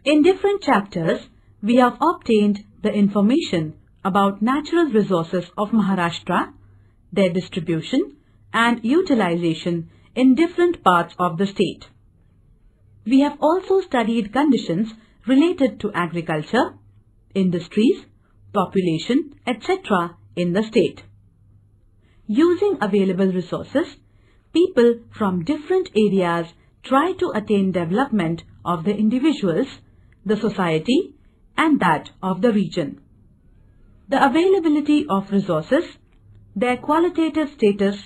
In different chapters, we have obtained the information about natural resources of Maharashtra, their distribution and utilization in different parts of the state. We have also studied conditions related to agriculture, industries, population, etc. in the state. Using available resources, people from different areas try to attain development of the individuals, the society, and that of the region. The availability of resources, their qualitative status,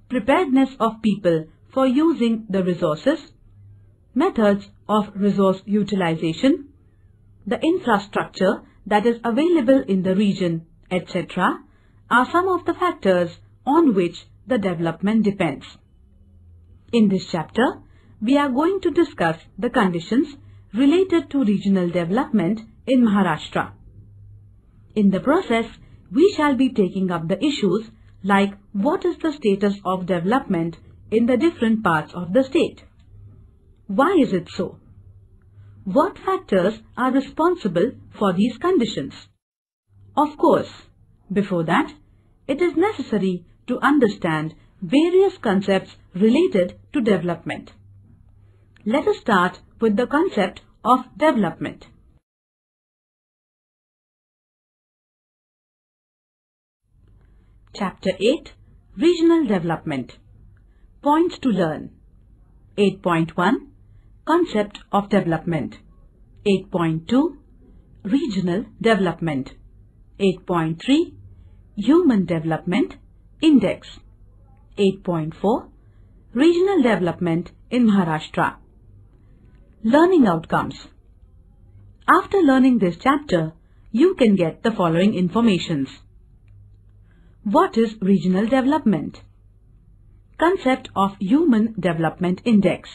preparedness of people for using the resources, methods of resource utilization, the infrastructure that is available in the region, etc. are some of the factors on which the development depends. In this chapter, we are going to discuss the conditions related to regional development in Maharashtra. In the process, we shall be taking up the issues like what is the status of development in the different parts of the state? Why is it so? What factors are responsible for these conditions? Of course, before that, it is necessary to understand various concepts related to development. Let us start with the concept of development. Chapter 8, Regional Development. Points to learn. 8.1, Concept of Development. 8.2, Regional Development. 8.3, Human Development Index. 8.4, Regional Development in Maharashtra. Learning outcomes. After learning this chapter, you can get the following informations. What is regional development? Concept of Human Development Index.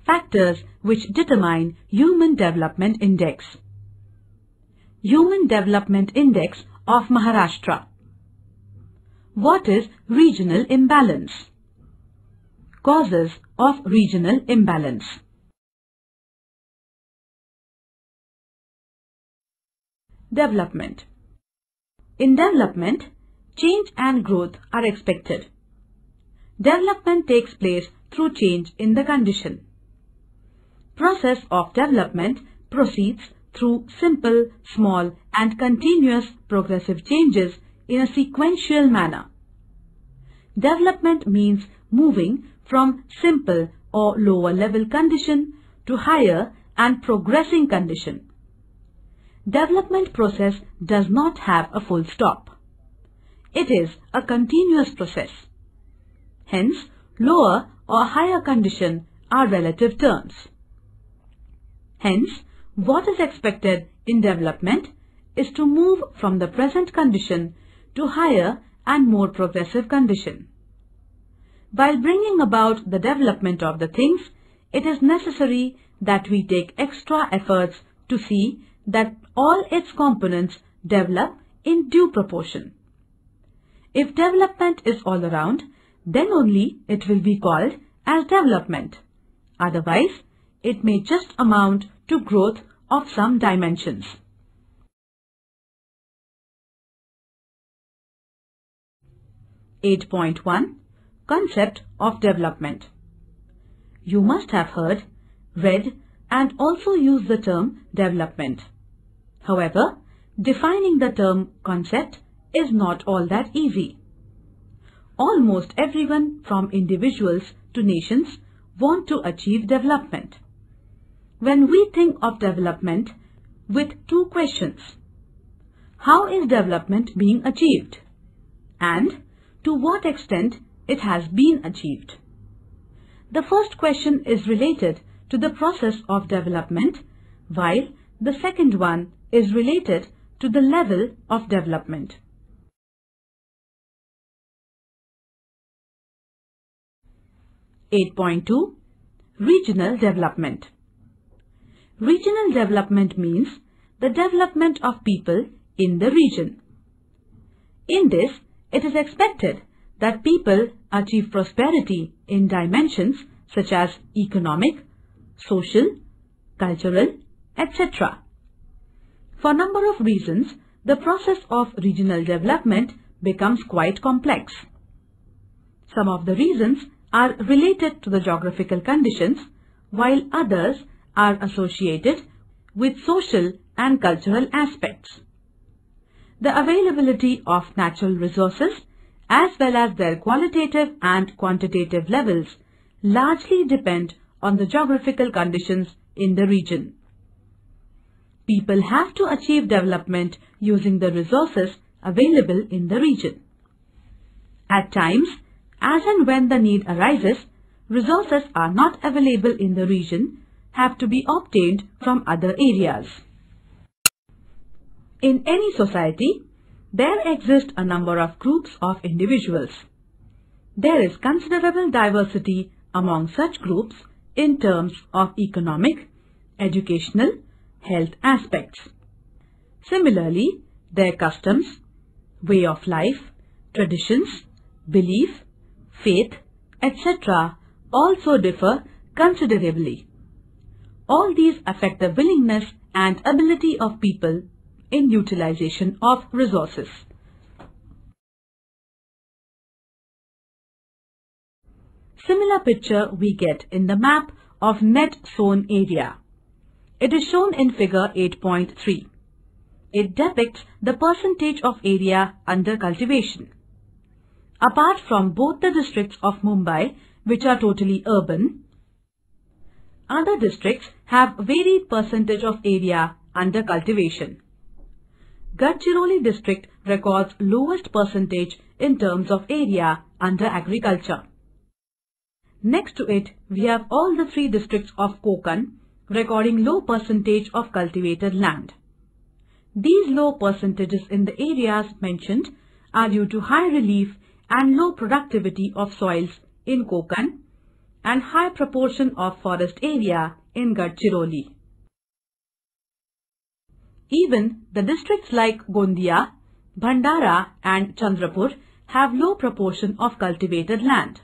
Factors which determine Human Development Index. Human Development Index of Maharashtra. What is regional imbalance? Causes of regional imbalance. Development. In development, change and growth are expected. Development takes place through change in the condition. Process of development proceeds through simple, small and continuous progressive changes in a sequential manner. Development means moving from simple or lower level condition to higher and progressing condition. Development process does not have a full stop. It is a continuous process. Hence, lower or higher condition are relative terms. Hence, what is expected in development is to move from the present condition to higher and more progressive condition. While bringing about the development of the things, it is necessary that we take extra efforts to see that all its components develop in due proportion. If development is all around, then only it will be called as development. Otherwise, it may just amount to growth of some dimensions. (8.1) Concept of development. You must have heard, read and also used the term development. However, defining the term concept is not all that easy. Almost everyone from individuals to nations want to achieve development. When we think of development with two questions, how is development being achieved? And to what extent it has been achieved? The first question is related to the process of development, while the second one is related to the level of development. (8.2) Regional development. Regional development means the development of people in the region. In this, it is expected that people achieve prosperity in dimensions such as economic, social, cultural, etc. For a number of reasons, the process of regional development becomes quite complex. Some of the reasons are related to the geographical conditions, while others are associated with social and cultural aspects. The availability of natural resources as well as their qualitative and quantitative levels largely depend on the geographical conditions in the region. People have to achieve development using the resources available in the region. At times, as and when the need arises, resources are not available in the region, have to be obtained from other areas. In any society, there exist a number of groups of individuals. There is considerable diversity among such groups in terms of economic, educational, health aspects. Similarly, their customs, way of life, traditions, belief, faith, etc. also differ considerably. All these affect the willingness and ability of people in utilization of resources. Similar picture we get in the map of net sown area. It is shown in figure 8.3. It depicts the percentage of area under cultivation. Apart from both the districts of Mumbai, which are totally urban, other districts have varied percentage of area under cultivation. Gadchiroli district records lowest percentage in terms of area under agriculture. Next to it, we have all the three districts of Konkan recording low percentage of cultivated land. These low percentages in the areas mentioned are due to high relief and low productivity of soils in Konkan and high proportion of forest area in Gadchiroli. Even the districts like Gondia, Bhandara and Chandrapur have low proportion of cultivated land.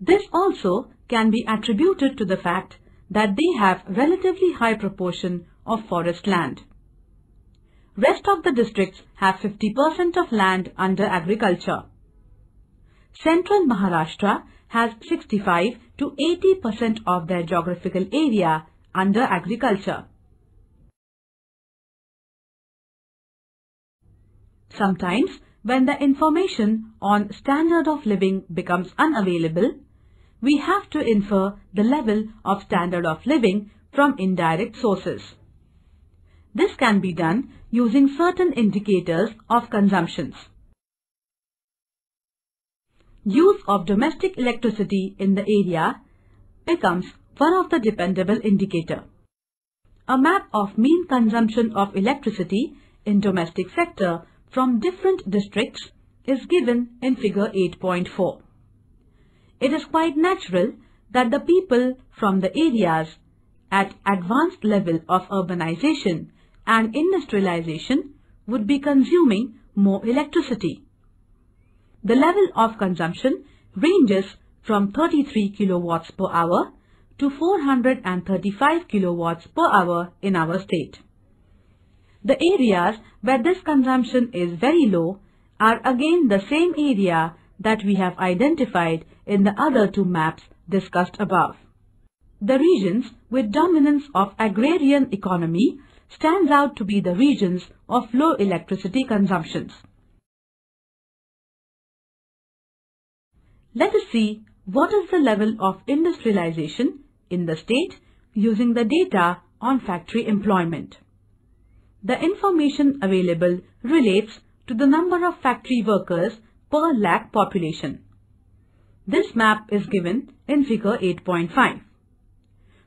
This also can be attributed to the fact that they have relatively high proportion of forest land. Rest of the districts have 50% of land under agriculture. Central Maharashtra has 65 to 80% of their geographical area under agriculture. Sometimes, when the information on standard of living becomes unavailable, we have to infer the level of standard of living from indirect sources. This can be done using certain indicators of consumptions. Use of domestic electricity in the area becomes one of the dependable indicator. A map of mean consumption of electricity in domestic sector from different districts is given in figure 8.4. It is quite natural that the people from the areas at advanced level of urbanization and industrialization would be consuming more electricity. The level of consumption ranges from 33 kilowatts per hour to 435 kilowatts per hour in our state. The areas where this consumption is very low are again the same area that we have identified in the other two maps discussed above. The regions with dominance of agrarian economy stands out to be the regions of low electricity consumptions. Let us see what is the level of industrialization in the state using the data on factory employment. The information available relates to the number of factory workers per lakh population. This map is given in figure 8.5.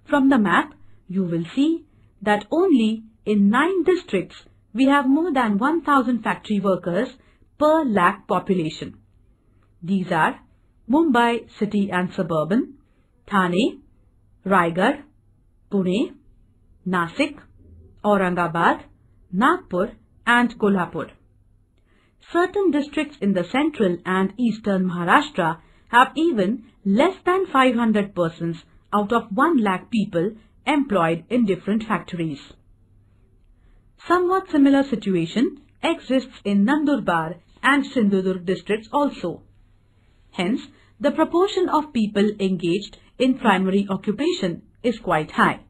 From the map, you will see that only in 9 districts we have more than 1000 factory workers per lakh population. These are Mumbai city and suburban, Thane, Raigad, Pune, Nasik, Aurangabad, Nagpur and Kolhapur. Certain districts in the central and eastern Maharashtra have even less than 500 persons out of 1 lakh people employed in different factories. Somewhat similar situation exists in Nandurbar and Sindhudurg districts also. Hence, the proportion of people engaged in primary occupation is quite high.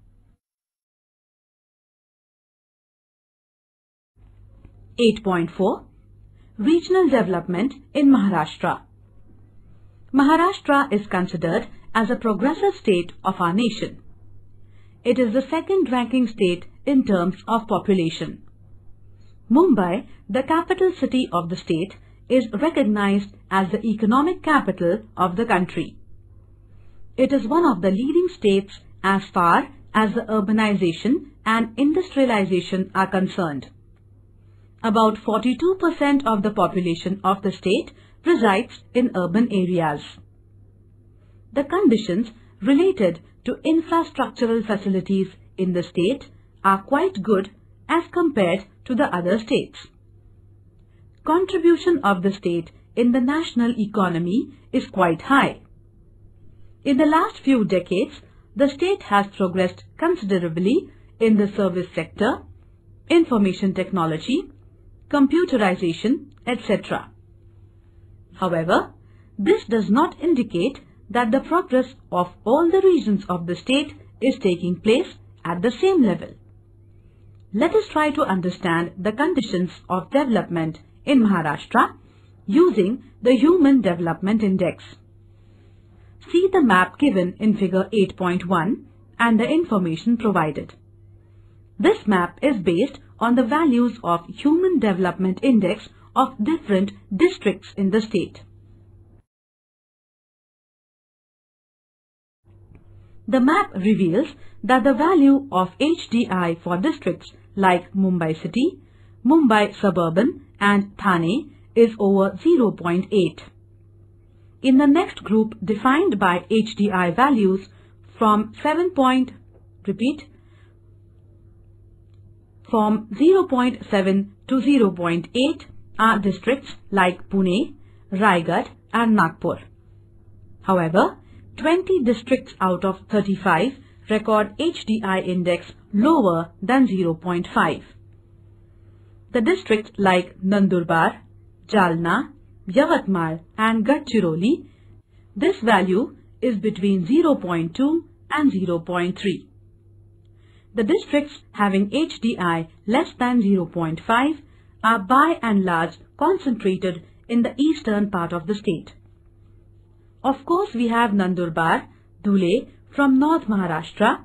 8.4 Regional Development in Maharashtra. Maharashtra is considered as a progressive state of our nation. It is the second ranking state in terms of population. Mumbai, the capital city of the state, is recognized as the economic capital of the country. It is one of the leading states as far as the urbanization and industrialization are concerned. About 42% of the population of the state resides in urban areas. The conditions related to infrastructural facilities in the state are quite good as compared to the other states. Contribution of the state in the national economy is quite high. In the last few decades, the state has progressed considerably in the service sector, information technology, computerization, etc. However, this does not indicate that the progress of all the regions of the state is taking place at the same level. Let us try to understand the conditions of development in Maharashtra using the Human Development Index. See the map given in figure 8.1 and the information provided. This map is based on the values of Human Development Index of different districts in the state. The map reveals that the value of HDI for districts like Mumbai City, Mumbai Suburban and Thane is over 0.8. In the next group defined by HDI values from 0.7 to 0.8 are districts like Pune, Raigad and Nagpur. However, 20 districts out of 35 record HDI index lower than 0.5. The districts like Nandurbar, Jalna, Yavatmal and Gadchiroli, this value is between 0.2 and 0.3. The districts having HDI less than 0.5 are by and large concentrated in the eastern part of the state. Of course, we have Nandurbar, Dhule from North Maharashtra,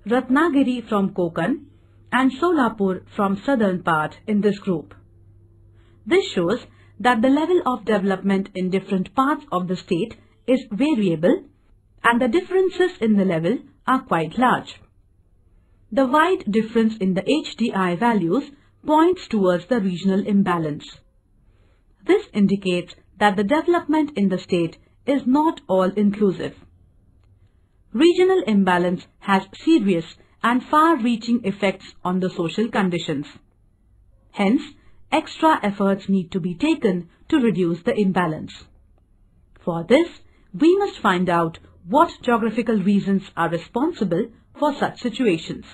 Ratnagiri from Konkan and Solapur from southern part in this group. This shows that the level of development in different parts of the state is variable and the differences in the level are quite large. The wide difference in the HDI values points towards the regional imbalance. This indicates that the development in the state is not all-inclusive. Regional imbalance has serious and far-reaching effects on the social conditions. Hence, extra efforts need to be taken to reduce the imbalance. For this, we must find out what geographical reasons are responsible for such situations.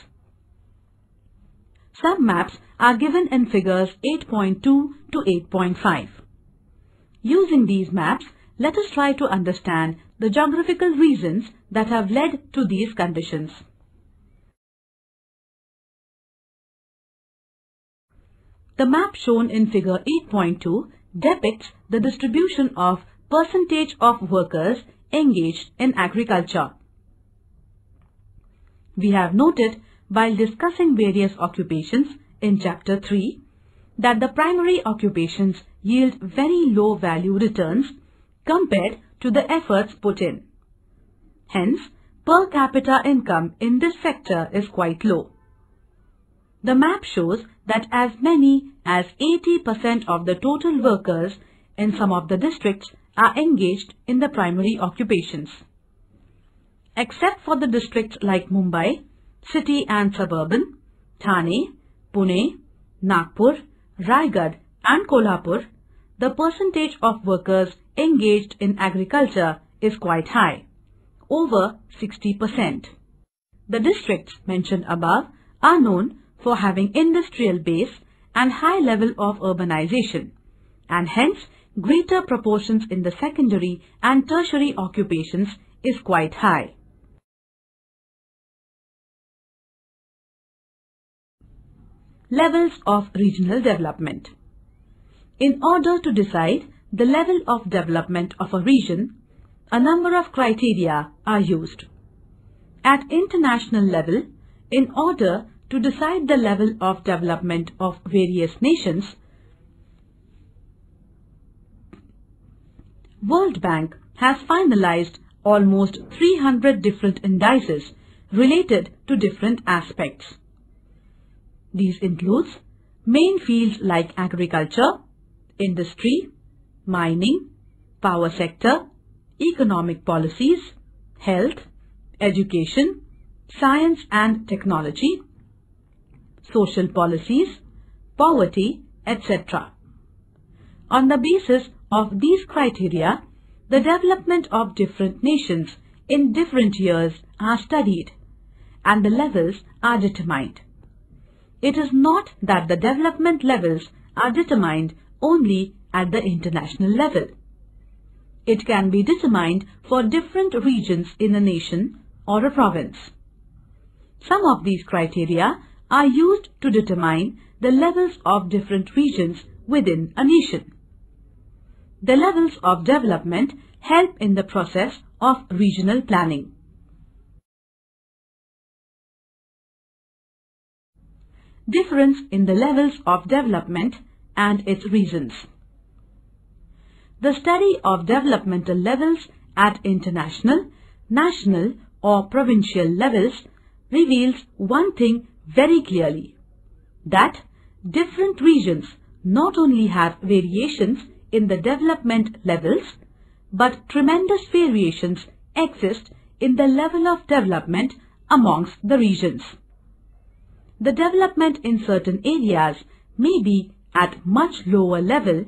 Some maps are given in figures 8.2 to 8.5. Using these maps, let us try to understand the geographical reasons that have led to these conditions. The map shown in figure 8.2 depicts the distribution of percentage of workers engaged in agriculture. We have noted while discussing various occupations in chapter 3 that the primary occupations yield very low value returns compared to the efforts put in. Hence, per capita income in this sector is quite low. The map shows that as many as 80% of the total workers in some of the districts are engaged in the primary occupations. Except for the districts like Mumbai, City and Suburban, Thane, Pune, Nagpur, Raigad and Kolhapur, the percentage of workers engaged in agriculture is quite high, over 60%. The districts mentioned above are known for having industrial base and high level of urbanization, and hence greater proportions in the secondary and tertiary occupations is quite high. Levels of regional development. In order to decide the level of development of a region, a number of criteria are used. At international level, in order to decide the level of development of various nations, World Bank has finalized almost 300 different indices related to different aspects. These include main fields like agriculture, industry, mining, power sector, economic policies, health, education, science and technology, social policies, poverty, etc. On the basis of these criteria, the development of different nations in different years are studied and the levels are determined. It is not that the development levels are determined only at the international level. It can be determined for different regions in a nation or a province. Some of these criteria are used to determine the levels of different regions within a nation. The levels of development help in the process of regional planning. Difference in the levels of development and its reasons. The study of developmental levels at international, national or provincial levels reveals one thing very clearly, that different regions not only have variations in the development levels, but tremendous variations exist in the level of development amongst the regions. The development in certain areas may be at much lower level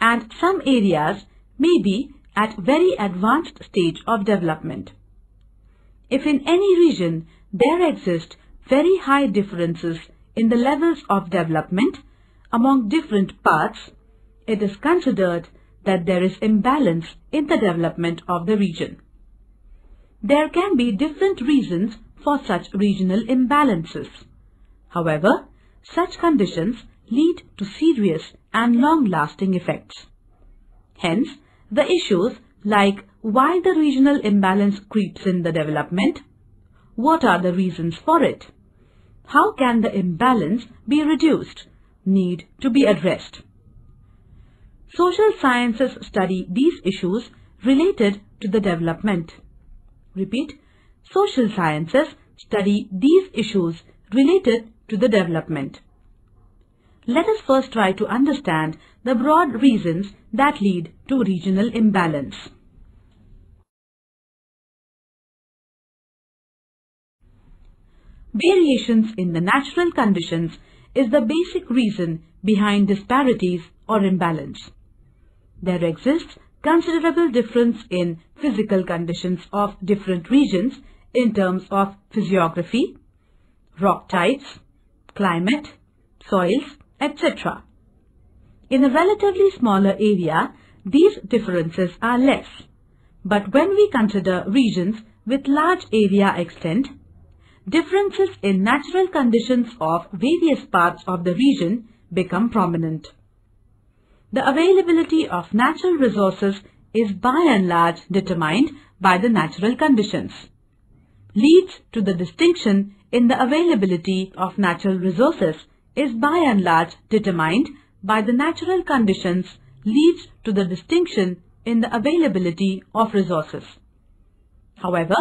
and some areas may be at very advanced stage of development. If in any region there exist very high differences in the levels of development among different parts, it is considered that there is imbalance in the development of the region. There can be different reasons for such regional imbalances. However, such conditions lead to serious and long-lasting effects. Hence, the issues like why the regional imbalance creeps in the development, what are the reasons for it, how can the imbalance be reduced, need to be addressed. Social sciences study these issues related to the development. Repeat, social sciences study these issues related to the development. Let us first try to understand the broad reasons that lead to regional imbalance. Variations in the natural conditions is the basic reason behind disparities or imbalance. There exists considerable difference in physical conditions of different regions in terms of physiography, rock types, climate, soils, etc. In a relatively smaller area, these differences are less. But when we consider regions with large area extent, differences in natural conditions of various parts of the region become prominent. The availability of natural resources is by and large determined by the natural conditions. Leads to the distinction in the availability of natural resources is by and large determined by the natural conditions leads to the distinction in the availability of resources. However,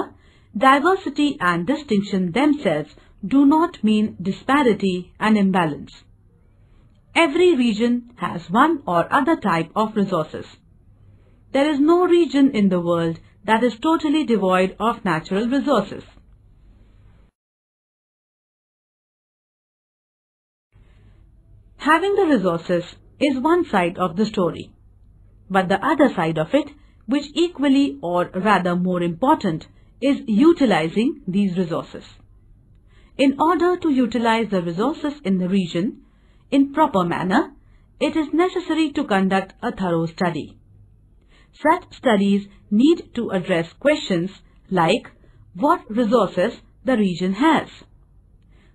diversity and distinction themselves do not mean disparity and imbalance. Every region has one or other type of resources. There is no region in the world that is totally devoid of natural resources. Having the resources is one side of the story, but the other side of it, which equally or rather more important, is utilizing these resources. In order to utilize the resources in the region in proper manner, it is necessary to conduct a thorough study. Such studies need to address questions like what resources the region has.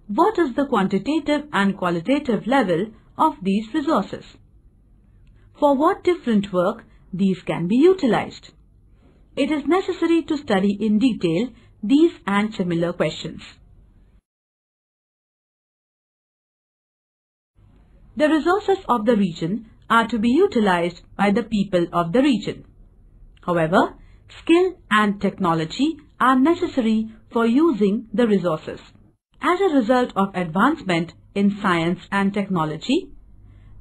What is the quantitative and qualitative level of these resources? For what different work these can be utilized? It is necessary to study in detail these and similar questions. The resources of the region are to be utilized by the people of the region. However, skill and technology are necessary for using the resources. As a result of advancement in science and technology,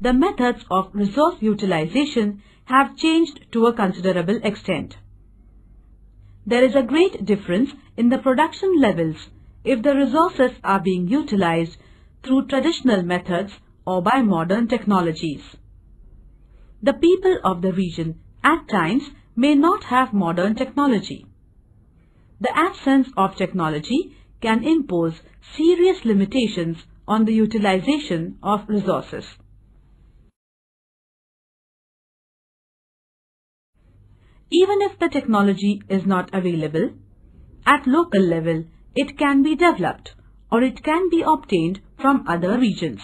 the methods of resource utilization have changed to a considerable extent. There is a great difference in the production levels if the resources are being utilized through traditional methods or by modern technologies. The people of the region at times may not have modern technology. The absence of technology can impose serious limitations on the utilization of resources. Even if the technology is not available, at local level it can be developed or it can be obtained from other regions.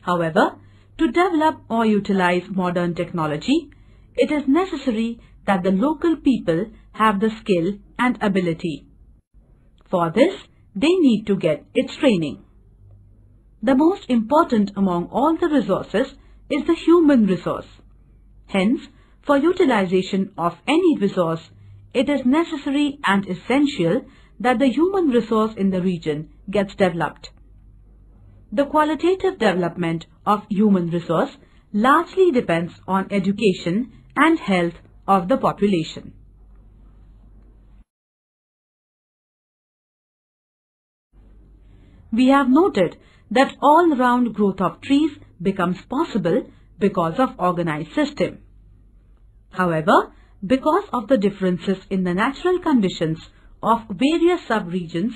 However, to develop or utilize modern technology, it is necessary that the local people have the skill and ability. For this, they need to get its training. The most important among all the resources is the human resource. Hence, for utilization of any resource, it is necessary and essential that the human resource in the region gets developed. The qualitative development of human resource largely depends on education and health of the population. We have noted that all-round growth of trees becomes possible because of organized system. However, because of the differences in the natural conditions of various sub-regions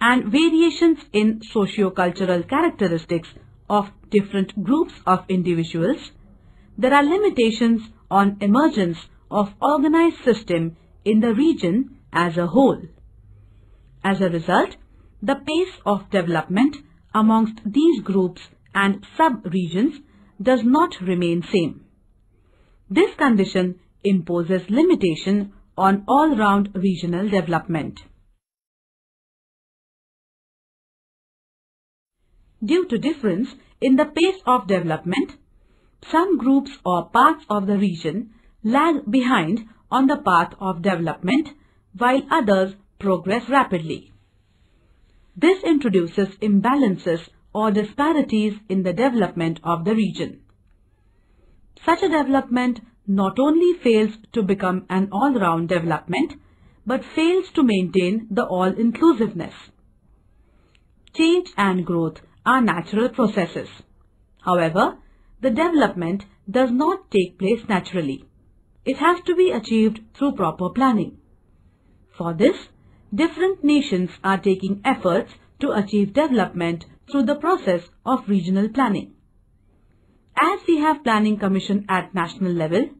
and variations in socio-cultural characteristics of different groups of individuals, there are limitations on emergence of organized system in the region as a whole. As a result, the pace of development amongst these groups and sub-regions does not remain same. This condition imposes limitation on all-round regional development. Due to difference in the pace of development, some groups or parts of the region lag behind on the path of development while others progress rapidly. This introduces imbalances or disparities in the development of the region. Such a development not only fails to become an all-round development, but fails to maintain the all-inclusiveness. Change and growth are natural processes. However, the development does not take place naturally. It has to be achieved through proper planning. For this, different nations are taking efforts to achieve development through the process of regional planning. As we have planning commission at national level,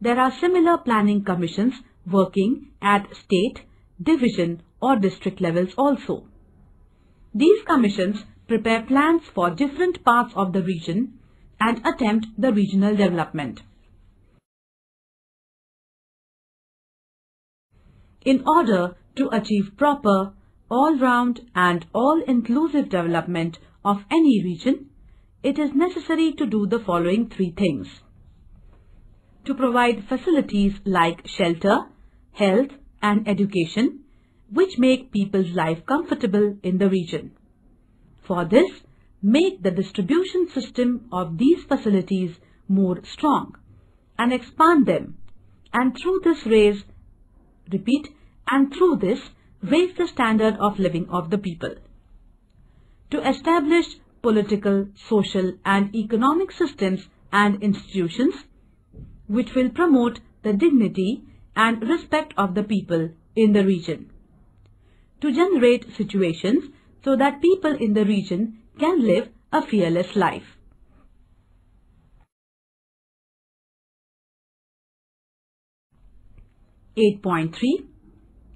there are similar planning commissions working at state, division or district levels also. These commissions prepare plans for different parts of the region and attempt the regional development. In order to achieve proper, all-round and all-inclusive development of any region, it is necessary to do the following three things. To provide facilities like shelter, health and education, which make people's life comfortable in the region. For this, make the distribution system of these facilities more strong and expand them, and through this raise the standard of living of the people. To establish political, social and economic systems and institutions which will promote the dignity and respect of the people in the region. To generate situations so that people in the region can live a fearless life.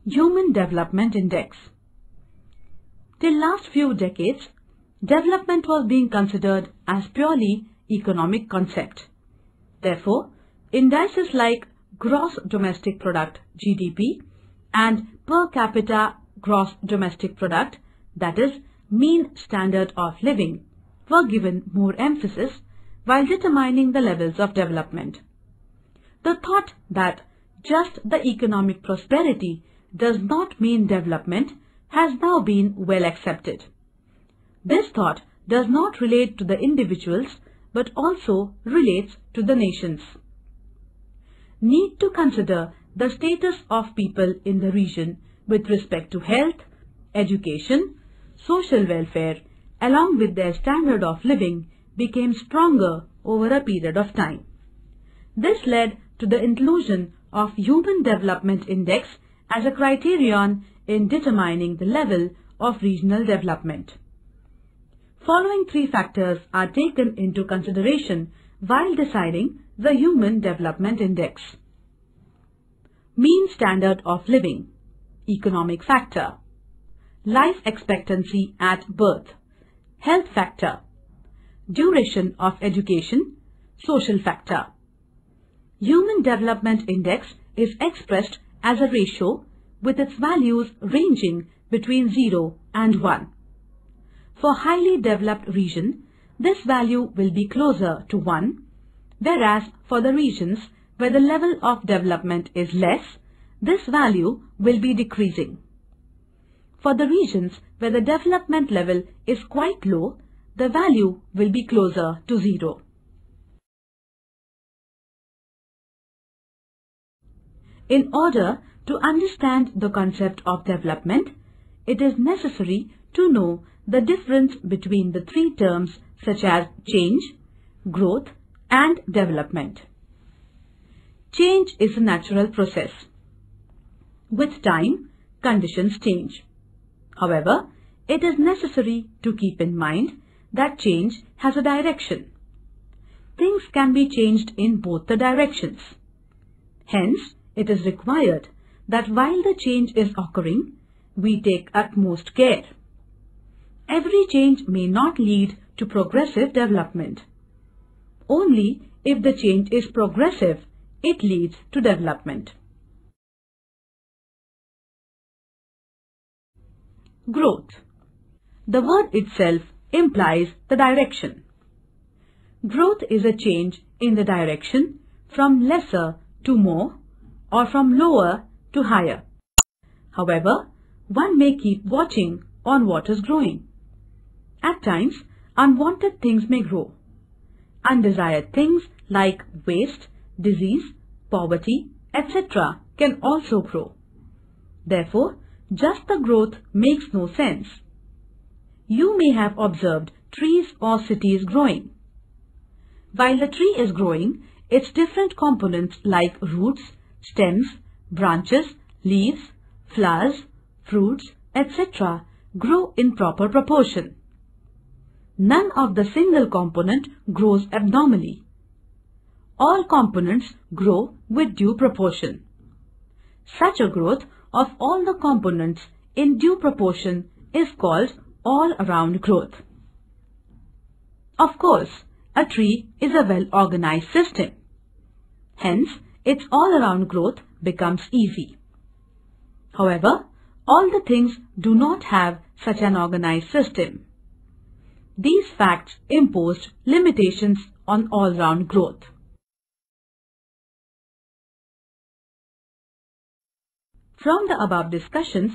Human Development Index. Till last few decades, development was being considered as purely economic concept. Therefore, indices like Gross Domestic Product (GDP) and Per Capita Gross Domestic Product, that is, Mean Standard of Living, were given more emphasis while determining the levels of development. The thought that just the economic prosperity does not mean development has now been well accepted. This thought does not relate to the individuals but also relates to the nations. Need to consider the status of people in the region with respect to health, education, social welfare, along with their standard of living became stronger over a period of time. This led to the inclusion of Human Development Index as a criterion in determining the level of regional development. Following three factors are taken into consideration while deciding the Human Development Index. Mean Standard of Living, Economic Factor, Life Expectancy at Birth, Health Factor, Duration of Education, Social Factor. Human Development Index is expressed as a ratio with its values ranging between 0 and 1. For highly developed region, this value will be closer to 1, whereas for the regions where the level of development is less, this value will be decreasing. For the regions where the development level is quite low, the value will be closer to 0. In order to understand the concept of development, it is necessary to know the difference between the three terms such as change, growth, and development. Change is a natural process. With time, conditions change. However, it is necessary to keep in mind that change has a direction. Things can be changed in both the directions. Hence, it is required that while the change is occurring, we take utmost care. Every change may not lead to progressive development. Only if the change is progressive, it leads to development. Growth. The word itself implies the direction. Growth is a change in the direction from lesser to more or from lower to higher. However, one may keep watching on what is growing. At times, unwanted things may grow. Undesired things like waste, disease, poverty, etc. can also grow. Therefore, just the growth makes no sense. You may have observed trees or cities growing. While the tree is growing, its different components like roots, stems, branches, leaves, flowers, fruits, etc. grow in proper proportion. None of the single component grows abnormally. All components grow with due proportion. Such a growth of all the components in due proportion is called all-around growth. Of course, a tree is a well-organized system. Hence, its all-around growth becomes easy. However, all the things do not have such an organized system. These facts imposed limitations on all-round growth. From the above discussions,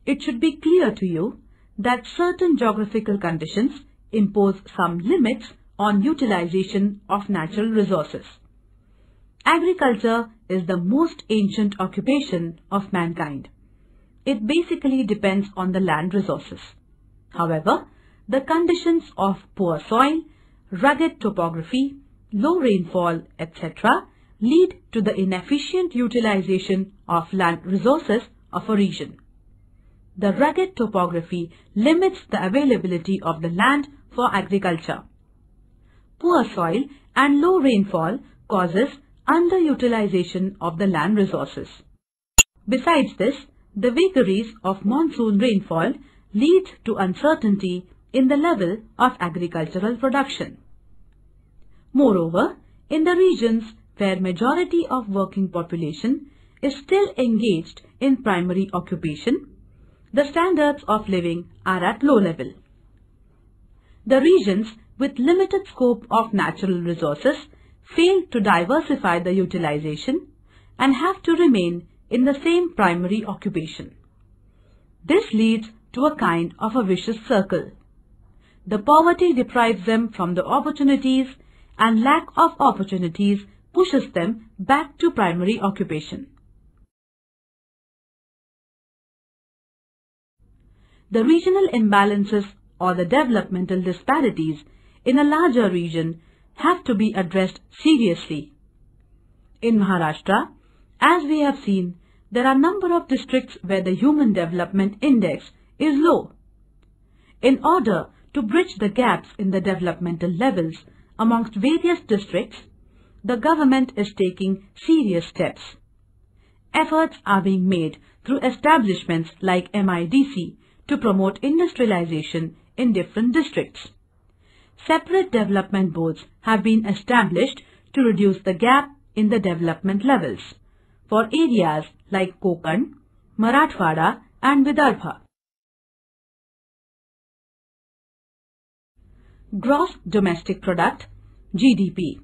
it should be clear to you that certain geographical conditions impose some limits on utilization of natural resources. Agriculture is the most ancient occupation of mankind. It basically depends on the land resources. However, the conditions of poor soil, rugged topography, low rainfall, etc. lead to the inefficient utilization of land resources of a region. the rugged topography limits the availability of the land for agriculture. Poor soil and low rainfall causes underutilization of the land resources. Besides this, the vagaries of monsoon rainfall lead to uncertainty in the level of agricultural production. Moreover, in the regions where majority of working population is still engaged in primary occupation, the standards of living are at low level. The regions with limited scope of natural resources fail to diversify the utilization and have to remain in the same primary occupation. This leads to a kind of a vicious circle. The poverty deprives them from the opportunities, and lack of opportunities pushes them back to primary occupation. The regional imbalances or the developmental disparities in a larger region have to be addressed seriously. In Maharashtra, as we have seen, there are a number of districts where the Human Development Index is low. In order to bridge the gaps in the developmental levels amongst various districts, the government is taking serious steps. Efforts are being made through establishments like MIDC to promote industrialization in different districts. Separate development boards have been established to reduce the gap in the development levels for areas like Konkan, Marathwada and Vidarbha. Gross Domestic Product, GDP.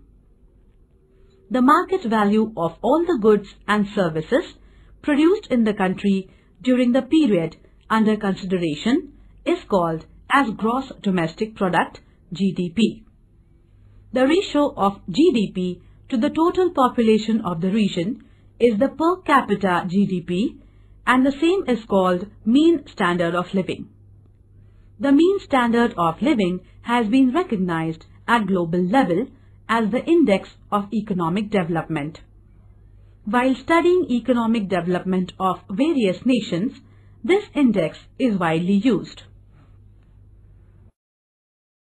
The market value of all the goods and services produced in the country during the period under consideration is called as Gross Domestic Product, GDP. The ratio of GDP to the total population of the region is the per capita GDP, and the same is called mean standard of living. The mean standard of living has been recognized at global level as the index of economic development. While studying economic development of various nations, this index is widely used.